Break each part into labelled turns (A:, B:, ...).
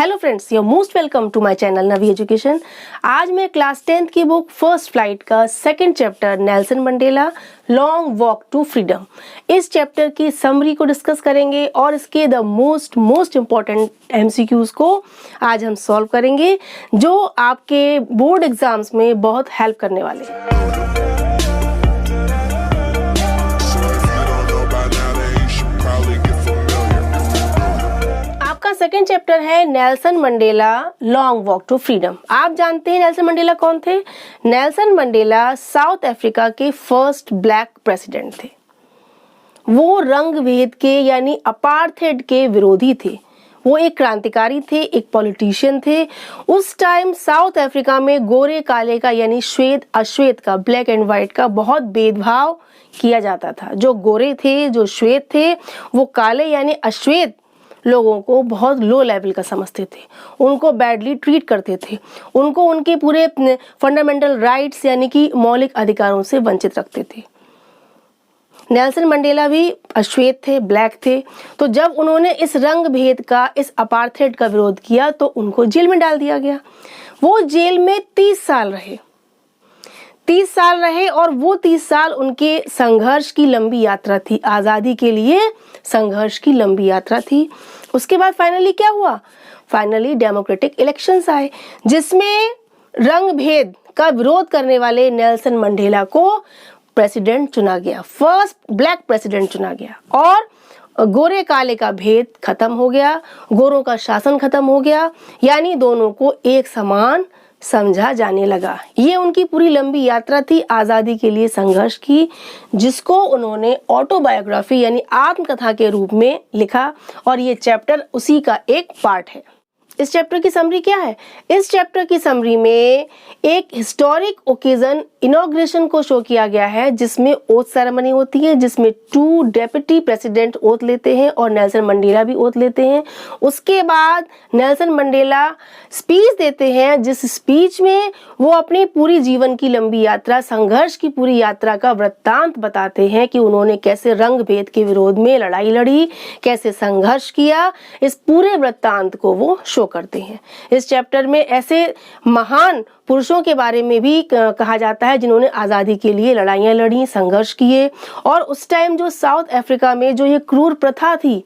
A: Hello friends, you most welcome to my channel Navi education. आज मैं class 10th की book first flight का second chapter Nelson Mandela long walk to freedom, इस chapter की summary को discuss करेंगे और इसके द मोस्ट इम्पॉर्टेंट एमसीक्यूज को आज हम सॉल्व करेंगे, जो आपके बोर्ड एग्जाम्स में बहुत हेल्प करने वाले हैं। सेकेंड चैप्टर है Nelson Mandela long walk to freedom. आप जानते हैं नेल्सन मंडेला कौन थे? नेल्सन मंडेला साउथ अफ्रीका के फर्स्ट ब्लैक प्रेसिडेंट थे। वो रंग भेद के यानी अपार्थेड के विरोधी थे। वो एक क्रांतिकारी थे, एक पॉलिटिशियन थे। उस टाइम साउथ अफ्रीका में गोरे काले का यानी श्वेत अश्वेत का, ब्लैक एंड व्हाइट का बहुत भेदभाव किया जाता था। जो गोरे थे, जो श्वेत थे, वो काले यानी अश्वेत लोगों को बहुत लो लेवल का समझते थे, उनको बैडली ट्रीट करते थे, उनको उनके पूरे फंडामेंटल राइट्स यानी कि मौलिक अधिकारों से वंचित रखते थे। नेल्सन मंडेला भी अश्वेत थे, ब्लैक थे। तो जब उन्होंने इस रंग भेद का, इस अपार्थेड का विरोध किया तो उनको जेल में डाल दिया गया। वो जेल में 30 साल रहे और वो 30 साल उनके संघर्ष की लंबी यात्रा थी, आज़ादी के लिए संघर्ष की लंबी यात्रा थी। उसके बाद फाइनली क्या हुआ? फाइनली डेमोक्रेटिक इलेक्शंस आए, जिसमें रंग भेद का विरोध करने वाले नेल्सन मंडेला को प्रेसिडेंट चुना गया, फर्स्ट ब्लैक प्रेसिडेंट चुना गया, और गोरे काले का भेद खत्म हो गया, गोरों का शासन खत्म हो गया, यानी दोनों को एक समान समझा जाने लगा। ये उनकी पूरी लंबी यात्रा थी आज़ादी के लिए संघर्ष की, जिसको उन्होंने ऑटोबायोग्राफी यानी आत्मकथा के रूप में लिखा, और ये चैप्टर उसी का एक पार्ट है। इस चैप्टर की समरी क्या है? इस चैप्टर की समरी में एक हिस्टोरिक ओकेजन इनॉग्रेशन को शो किया गया है, जिसमें ओथ सेरेमनी होती है, जिसमें 2 डेप्यूटी प्रेसिडेंट ओथ लेते हैं और नेल्सन मंडेला भी ओथ लेते हैं। उसके बाद नेल्सन मंडेला स्पीच देते हैं, जिस स्पीच में वो अपनी पूरी जीवन की लंबी यात्रा, संघर्ष की पूरी यात्रा का वृत्तांत बताते हैं कि उन्होंने कैसे रंग भेद के विरोध में लड़ाई लड़ी, कैसे संघर्ष किया। इस पूरे वृत्तांत को वो शो करते हैं। इस चैप्टर में ऐसे महान पुरुषों के बारे में भी कहा जाता है, जिन्होंने आज़ादी के लिए लड़ाइयाँ लड़ी, संघर्ष किए, और उस टाइम जो साउथ अफ्रीका में जो ये क्रूर प्रथा थी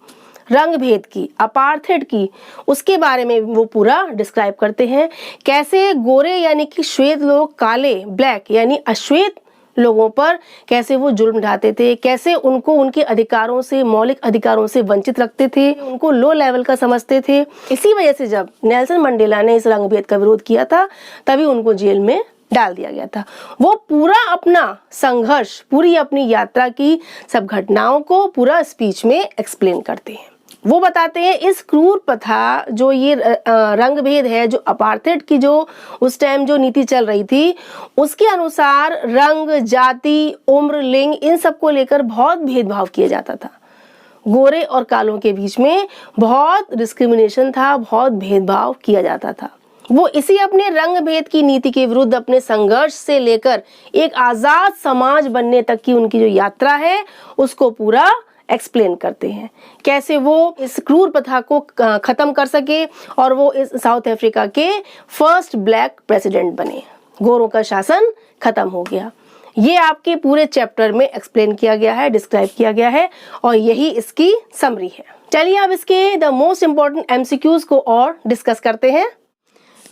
A: रंग भेद की, अपार्थेड की, उसके बारे में वो पूरा डिस्क्राइब करते हैं। कैसे गोरे यानी कि श्वेत लोग काले, ब्लैक यानी अश्वेत लोगों पर कैसे वो जुल्म ढाते थे, कैसे उनको उनके अधिकारों से, मौलिक अधिकारों से वंचित रखते थे, उनको लो लेवल का समझते थे। इसी वजह से जब नेल्सन मंडेला ने इस रंग भेद का विरोध किया था, तभी उनको जेल में डाल दिया गया था। वो पूरा अपना संघर्ष, पूरी अपनी यात्रा की सब घटनाओं को पूरा स्पीच में एक्सप्लेन करते हैं। वो बताते हैं इस क्रूर प्रथा, जो ये रंग भेद है, जो अपार्थेड की जो उस टाइम जो नीति चल रही थी, उसके अनुसार रंग, जाति, उम्र, लिंग, इन सब को लेकर बहुत भेदभाव किया जाता था। गोरे और कालों के बीच में बहुत डिस्क्रिमिनेशन था, बहुत भेदभाव किया जाता था। वो इसी अपने रंग भेद की नीति के विरुद्ध अपने संघर्ष से लेकर एक आजाद समाज बनने तक की उनकी जो यात्रा है, उसको पूरा एक्सप्लेन करते हैं। कैसे वो इस क्रूर प्रथा को खत्म कर सके और वो इस साउथ अफ्रीका के फर्स्ट ब्लैक प्रेसिडेंट बने, गोरों का शासन खत्म हो गया। ये आपके पूरे चैप्टर में एक्सप्लेन किया गया है, डिस्क्राइब किया गया है, और यही इसकी समरी है। चलिए अब इसके द मोस्ट इम्पोर्टेंट एमसीक्यूज को और डिस्कस करते हैं।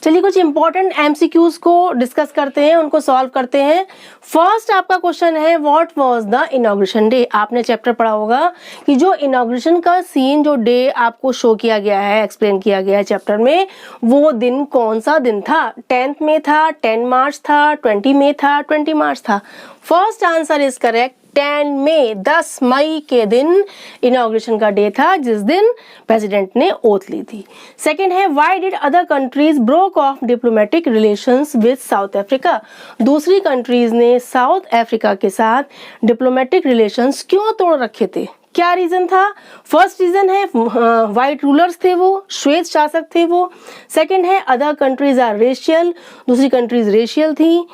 A: चलिए कुछ इंपॉर्टेंट एमसीक्यूज को डिस्कस करते हैं, उनको सॉल्व करते हैं। फर्स्ट आपका क्वेश्चन है, what was the inauguration day? आपने चैप्टर पढ़ा होगा कि जो इनॉग्रेशन का सीन, जो डे आपको शो किया गया है, एक्सप्लेन किया गया है चैप्टर में, वो दिन कौन सा दिन था? 10th में था, 10 मार्च था, 20 में था, 20 मार्च था। First answer is correct. 10 मई, 10 मई के दिन इनॉग्रेशन का डे था, जिस दिन प्रेसिडेंट ने ओथ ली थी। सेकंड है, why did other countries broke of diplomatic relations with south Africa? दूसरी कंट्रीज ने साउथ अफ्रीका के साथ डिप्लोमेटिक रिलेशंस क्यों तोड़ रखे थे? क्या रीजन था? फर्स्ट रीजन है व्हाइट रूलर्स थे, वो श्वेत शासक थे वो। सेकंड है अदर कंट्रीज आर रेशियल, दूसरी कंट्रीज रेशियल थी।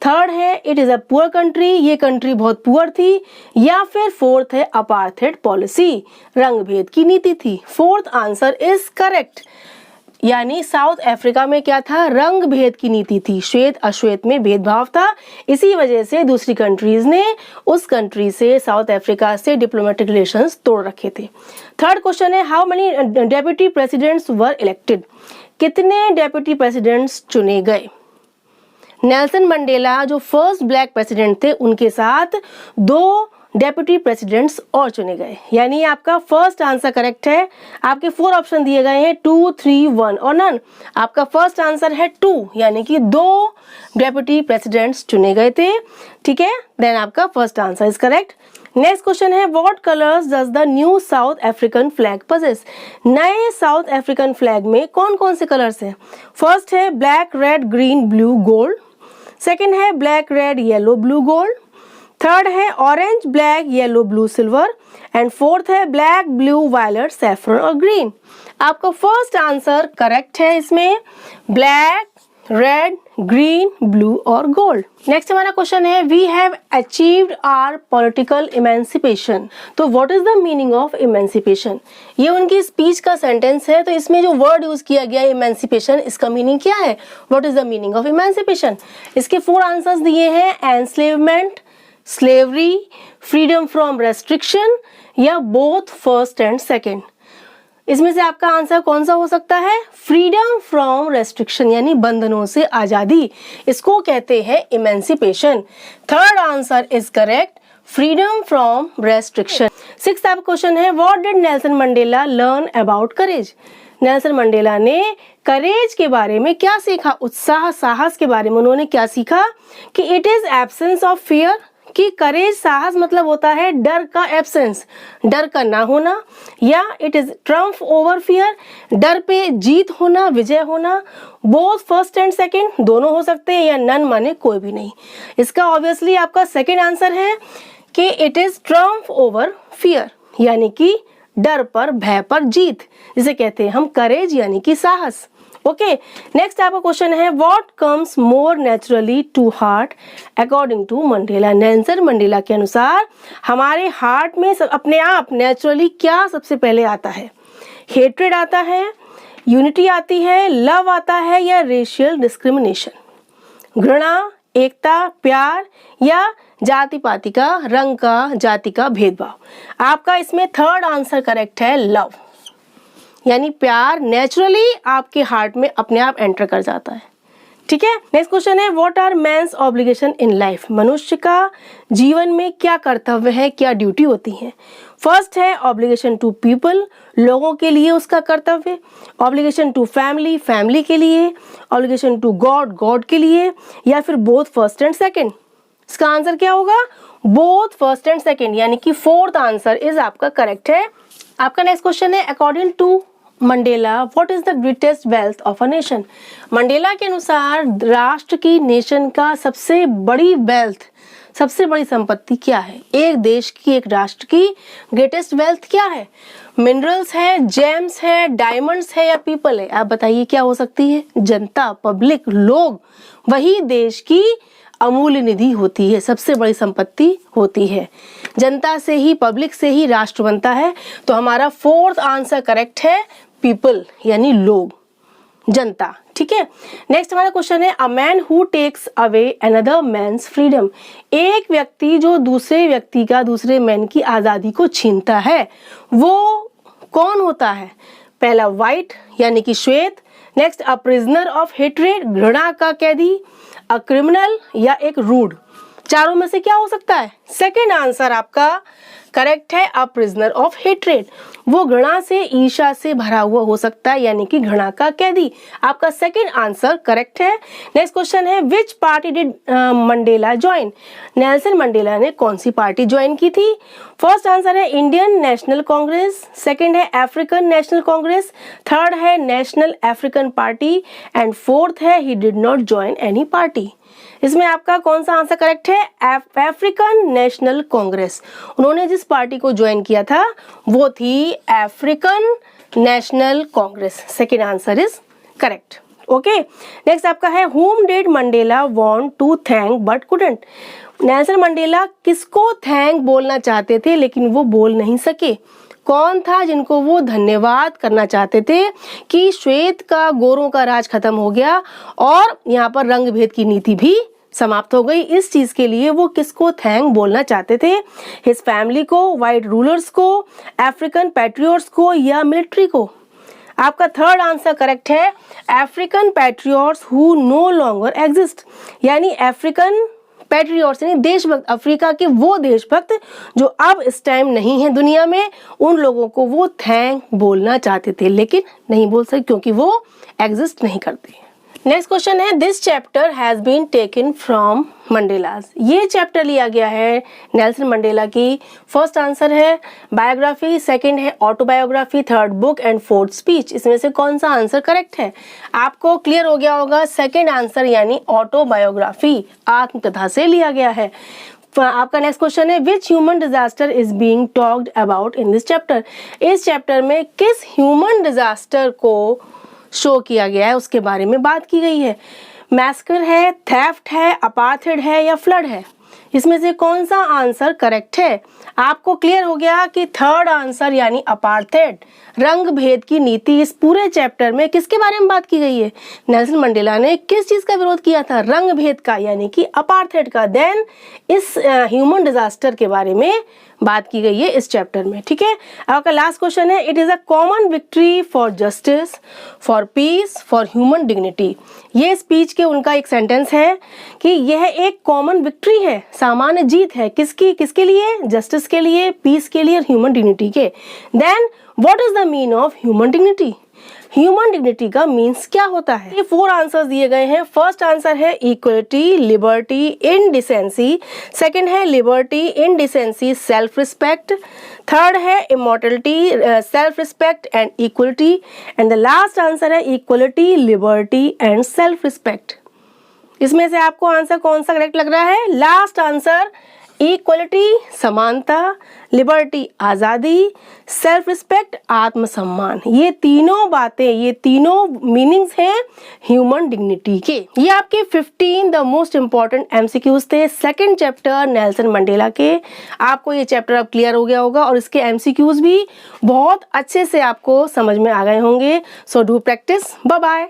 A: थर्ड है it is a poor country, ये कंट्री बहुत पुअर थी। या फिर फोर्थ है अपार्थेड पॉलिसी, रंग भेद की नीति थी। Fourth answer is correct. यानी साउथ अफ्रीका में क्या था, रंग भेद की नीति थी, श्वेत अश्वेत में भेदभाव था। इसी वजह से दूसरी कंट्रीज ने उस कंट्री से, साउथ अफ्रीका से डिप्लोमेटिक रिलेशंस तोड़ रखे थे। थर्ड क्वेश्चन है, how many deputy presidents were elected, कितने डेप्यूटी प्रेसिडेंट्स चुने गए। नेल्सन मंडेला जो फर्स्ट ब्लैक प्रेसिडेंट थे, उनके साथ 2 डेप्यूटी प्रेसिडेंट्स और चुने गए। यानी आपका फर्स्ट आंसर करेक्ट है। आपके 4 ऑप्शन दिए गए हैं, 2, 3, 1 और नन। आपका फर्स्ट आंसर है 2, यानी कि 2 डेप्यूटी प्रेसिडेंट्स चुने गए थे। ठीक है, देन आपका first answer is correct. Next question है, what colours does the new South African flag possess, नए साउथ अफ्रीकन फ्लैग में कौन कौन से कलर्स हैं। फर्स्ट है black red green blue gold, second है black red yellow blue gold, third है orange black yellow blue silver and fourth है ब्लैक ब्लू वायलेट सैफरन और ग्रीन। आपका फर्स्ट आंसर करेक्ट है इसमें, ब्लैक रेड ग्रीन ब्लू और gold. Next हमारा question है, we have achieved our political emancipation, तो what is the meaning of emancipation. ये उनकी स्पीच का सेंटेंस है, तो इसमें जो वर्ड यूज किया गया है इमेंसिपेशन, इसका मीनिंग क्या है, what is the meaning of emancipation. इसके 4 आंसर्स दिए हैं, enslavement, slavery, freedom from restriction या बोथ फर्स्ट एंड सेकेंड। इसमें से आपका आंसर कौन सा हो सकता है, फ्रीडम फ्रॉम रेस्ट्रिक्शन, यानी बंधनों से आजादी, इसको कहते हैं emancipation. Third answer is correct, freedom from restriction. 6th आपका क्वेश्चन है, what did Nelson Mandela learn about courage, Nelson Mandela ने करेज के बारे में क्या सीखा, उत्साह साहस के बारे में उन्होंने क्या सीखा कि it is absence of fear, कि करेज साहस मतलब होता है डर का एब्सेंस, डर का ना होना, या it is triumph over fear, डर पे जीत होना, विजय होना, बोथ फर्स्ट एंड सेकंड दोनों हो सकते हैं, या नन माने कोई भी नहीं। इसका ऑब्वियसली आपका सेकंड आंसर है कि it is triumph over fear, यानी कि डर पर भय पर जीत, जिसे कहते हैं हम करेज यानी कि साहस। ओके, नेक्स्ट आपका क्वेश्चन है, what comes more naturally to heart according to Mandela, Nelson Mandela के अनुसार हमारे हार्ट में अपने आप नेचुरली क्या सबसे पहले आता है, हेट्रेड आता है, यूनिटी आती है, लव आता है या रेशियल डिस्क्रिमिनेशन, घृणा, एकता, प्यार या जाति पाति का, रंग का, जाति का भेदभाव। आपका इसमें थर्ड आंसर करेक्ट है, लव, यानी प्यार नेचुरली आपके हार्ट में अपने आप एंटर कर जाता है। ठीक है, नेक्स्ट क्वेश्चन है, what are man's obligation in life, मनुष्य का जीवन में क्या कर्तव्य है, क्या ड्यूटी होती है। फर्स्ट है ऑब्लिगेशन टू पीपल, लोगों के लिए उसका कर्तव्य, ऑब्लिगेशन टू फैमिली, फैमिली के लिए, ऑब्लिगेशन टू गॉड, गॉड के लिए, या फिर बोथ फर्स्ट एंड सेकेंड। इसका आंसर क्या होगा, बोथ फर्स्ट एंड सेकेंड, यानी कि 4th आंसर इज आपका करेक्ट है। आपका नेक्स्ट क्वेश्चन है, according to Mandela what is the greatest wealth of a nation, Mandela के अनुसार राष्ट्र की, नेशन का सबसे बड़ी वेल्थ, सबसे बड़ी संपत्ति क्या है, एक देश की, एक राष्ट्र की ग्रेटेस्ट वेल्थ क्या है। मिनरल्स है, जेम्स है, डायमंड्स है या पीपल है, आप बताइए क्या हो सकती है। जनता, पब्लिक, लोग, वही देश की अमूल्य निधि होती है, सबसे बड़ी संपत्ति होती है। जनता से ही, पब्लिक से ही राष्ट्र बनता है, तो हमारा 4th आंसर करेक्ट है, पीपल यानी लोग, जनता। ठीक है, नेक्स्ट हमारा क्वेश्चन है, a man who takes away another man's freedom, एक व्यक्ति जो दूसरे व्यक्ति का, दूसरे मैन की आजादी को छीनता है, वो कौन होता है। पहला व्हाइट यानी कि श्वेत, next a prisoner of hatred, घृणा का कैदी, अ क्रिमिनल या एक रूड, चारों में से क्या हो सकता है। सेकेंड आंसर आपका करेक्ट है, अ प्रिजनर ऑफ हेट्रेड, वो घृणा से, ईर्ष्या से भरा हुआ हो सकता है, यानी कि घृणा का कैदी। आपका सेकेंड आंसर करेक्ट है। नेक्स्ट क्वेश्चन है, which party did Mandela join, Nelson Mandela ने कौन सी पार्टी ज्वाइन की थी। फर्स्ट आंसर है इंडियन नेशनल कांग्रेस, सेकेंड है अफ्रीकन नेशनल कांग्रेस, थर्ड है National African party and fourth है he did not join any party. इसमें आपका कौन सा आंसर करेक्ट है, अफ्रीकन नेशनल कांग्रेस, उन्होंने जिस पार्टी को ज्वाइन किया था वो थी African National Congress, second answer is correct. Okay, next आपका है, whom did Mandela want to thank but couldn't, Nelson Mandela किसको थैंक बोलना चाहते थे लेकिन वो बोल नहीं सके, कौन था जिनको वो धन्यवाद करना चाहते थे कि श्वेत का गोरों का राज खत्म हो गया और यहाँ पर रंग भेद की नीति भी समाप्त हो गई। इस चीज के लिए वो किसको थैंक बोलना चाहते थे? हिज फैमिली को, वाइट रूलर्स को, अफ्रीकन पैट्रियट्स को या मिलिट्री को? आपका थर्ड आंसर करेक्ट है, African patriots who know longer exist, यानी अफ्रीकन पैट्रियट्स यानी देशभक्त, अफ्रीका के वो देशभक्त जो अब इस टाइम नहीं है दुनिया में, उन लोगों को वो थैंक बोलना चाहते थे लेकिन नहीं बोल सके क्योंकि वो एग्जिस्ट नहीं करते। नेक्स्ट क्वेश्चन है, this chapter has been taken from Mandela's. ये चैप्टर लिया गया है नेल्सन मंडेला की। फर्स्ट आंसर है बायोग्राफी, सेकंड है autobiography, third book and fourth speech. इसमें से कौन सा आंसर करेक्ट है? आपको क्लियर हो गया होगा, सेकंड आंसर यानी ऑटोबायोग्राफी, आत्मकथा से लिया गया है। आपका नेक्स्ट क्वेश्चन है, which human disaster is being talked about in this chapter. इस चैप्टर में किस ह्यूमन डिजास्टर को शो किया गया है, उसके बारे में बात की गई है। मैस्कर है, थेफ्ट है, अपार्थाइड है या फ्लड है? इसमें से कौन सा आंसर करेक्ट है? आपको क्लियर हो गया कि थर्ड आंसर यानी अपार्थाइड, रंग भेद की नीति। इस पूरे चैप्टर में किसके बारे में बात की गई है? नेल्सन मंडेला ने किस चीज का विरोध किया था? रंग भेद का यानी कि अपार्थाइड का। देन इस ह्यूमन डिजास्टर के बारे में बात की गई है इस चैप्टर में। ठीक है, आपका लास्ट क्वेश्चन है, it is a common victory for justice, for piece, for human dignity. ये स्पीच के उनका एक सेंटेंस है कि यह एक कॉमन विक्ट्री है, सामान्य जीत है। किसकी? किसके लिए? जस्टिस के लिए, पीस के लिए और ह्यूमन डिग्निटी के। Then what is the mean of human dignity? Human dignity का मीन्स क्या होता है? ये 4 आंसर्स दिए गए हैं। फर्स्ट आंसर है इक्वलिटी, लिबर्टी, इनडिसेंसी। सेकंड है liberty, indecency, self respect. Third है immortality, self respect and equality. And the last answer है equality, liberty and self respect. इसमें से आपको आंसर कौन सा करेक्ट लग रहा है? लास्ट आंसर, इक्वलिटी समानता, लिबर्टी आज़ादी, सेल्फ रिस्पेक्ट आत्मसम्मान। ये तीनों बातें, ये तीनों मीनिंग्स हैं ह्यूमन डिग्निटी के। ये आपके 15 द मोस्ट इम्पॉर्टेंट एमसीक्यूज थे सेकंड चैप्टर नेल्सन मंडेला के। आपको ये चैप्टर अब क्लियर हो गया होगा और इसके एमसीक्यूज भी बहुत अच्छे से आपको समझ में आ गए होंगे। So do practice. Bye bye.